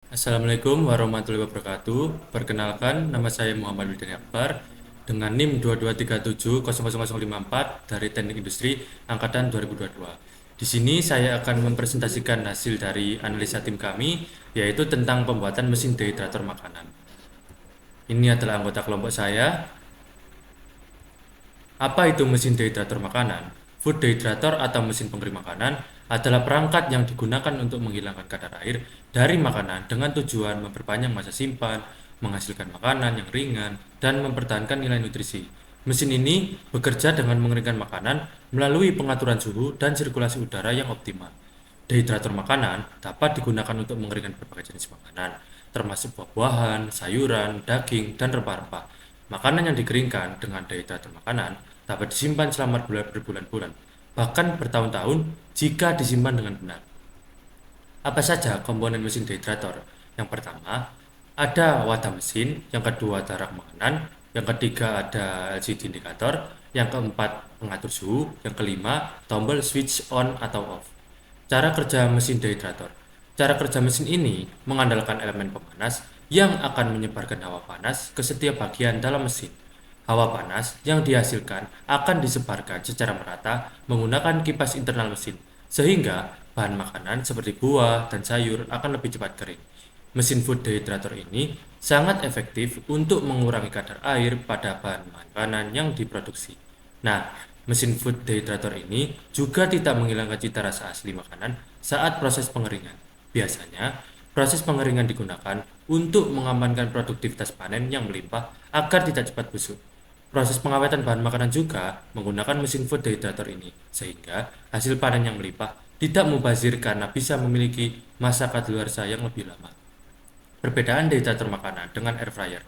Assalamualaikum warahmatullahi wabarakatuh. Perkenalkan, nama saya Muhammad Wildan Akbar dengan NIM 22370054 dari Teknik Industri Angkatan 2022. Di sini saya akan mempresentasikan hasil dari analisa tim kami, yaitu tentang pembuatan mesin dehydrator makanan. Ini adalah anggota kelompok saya. Apa itu mesin dehydrator makanan? Food dehydrator atau mesin pengering makanan adalah perangkat yang digunakan untuk menghilangkan kadar air dari makanan dengan tujuan memperpanjang masa simpan, menghasilkan makanan yang ringan, dan mempertahankan nilai nutrisi. Mesin ini bekerja dengan mengeringkan makanan melalui pengaturan suhu dan sirkulasi udara yang optimal. Dehydrator makanan dapat digunakan untuk mengeringkan berbagai jenis makanan, termasuk buah-buahan, sayuran, daging, dan rempah-rempah. Makanan yang dikeringkan dengan dehydrator makanan dapat disimpan selama berbulan-bulan, bahkan bertahun-tahun jika disimpan dengan benar. Apa saja komponen mesin dehydrator? Yang pertama, ada wadah mesin, yang kedua ada rak makanan, yang ketiga ada LCD indikator, yang keempat pengatur suhu, yang kelima tombol switch on atau off. Cara kerja mesin dehydrator. Cara kerja mesin ini mengandalkan elemen pemanas yang akan menyebarkan hawa panas ke setiap bagian dalam mesin. Hawa panas yang dihasilkan akan disebarkan secara merata menggunakan kipas internal mesin, sehingga bahan makanan seperti buah dan sayur akan lebih cepat kering. Mesin food dehydrator ini sangat efektif untuk mengurangi kadar air pada bahan makanan yang diproduksi. Nah, mesin food dehydrator ini juga tidak menghilangkan cita rasa asli makanan saat proses pengeringan. Biasanya, proses pengeringan digunakan untuk mengamankan produktivitas panen yang melimpah agar tidak cepat busuk. Proses pengawetan bahan makanan juga menggunakan mesin food dehydrator ini, sehingga hasil panen yang melimpah tidak mubazir karena bisa memiliki masa kadaluarsa yang lebih lama. Perbedaan dehydrator makanan dengan air fryer.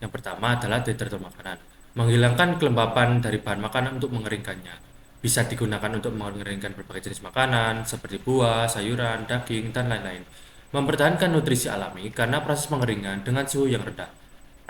Yang pertama adalah dehydrator makanan, menghilangkan kelembapan dari bahan makanan untuk mengeringkannya. Bisa digunakan untuk mengeringkan berbagai jenis makanan seperti buah, sayuran, daging, dan lain-lain. Mempertahankan nutrisi alami karena proses pengeringan dengan suhu yang rendah.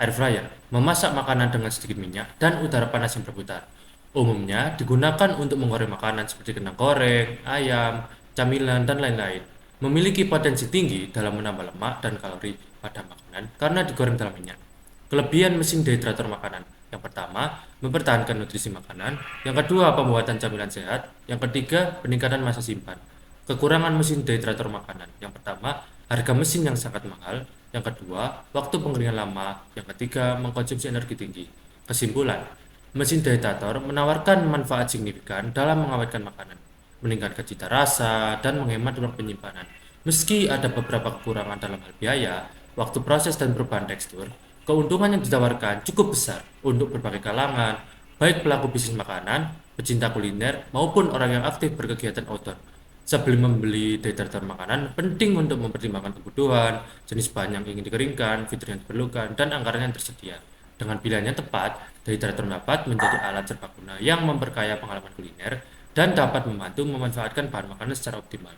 Air fryer memasak makanan dengan sedikit minyak dan udara panas yang berputar. Umumnya digunakan untuk menggoreng makanan seperti kentang goreng, ayam, camilan, dan lain-lain. Memiliki potensi tinggi dalam menambah lemak dan kalori pada makanan karena digoreng dalam minyak. Kelebihan mesin dehydrator makanan. Yang pertama, mempertahankan nutrisi makanan. Yang kedua, pembuatan camilan sehat. Yang ketiga, peningkatan masa simpan. Kekurangan mesin dehydrator makanan. Yang pertama, harga mesin yang sangat mahal. Yang kedua, waktu pengeringan lama. Yang ketiga, mengkonsumsi energi tinggi. Kesimpulan, mesin dehydrator menawarkan manfaat signifikan dalam mengawetkan makanan, meningkatkan cita rasa, dan menghemat ruang penyimpanan. Meski ada beberapa kekurangan dalam hal biaya, waktu proses dan perubahan tekstur, keuntungan yang ditawarkan cukup besar untuk berbagai kalangan, baik pelaku bisnis makanan, pecinta kuliner, maupun orang yang aktif berkegiatan outdoor. Sebelum membeli dehydrator makanan, penting untuk mempertimbangkan kebutuhan, jenis bahan yang ingin dikeringkan, fitur yang diperlukan, dan anggaran yang tersedia. Dengan pilihan yang tepat, dehydrator dapat menjadi alat serbaguna yang memperkaya pengalaman kuliner dan dapat membantu memanfaatkan bahan makanan secara optimal.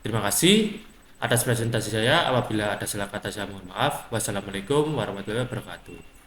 Terima kasih atas presentasi saya. Apabila ada salah kata saya mohon maaf. Wassalamualaikum warahmatullahi wabarakatuh.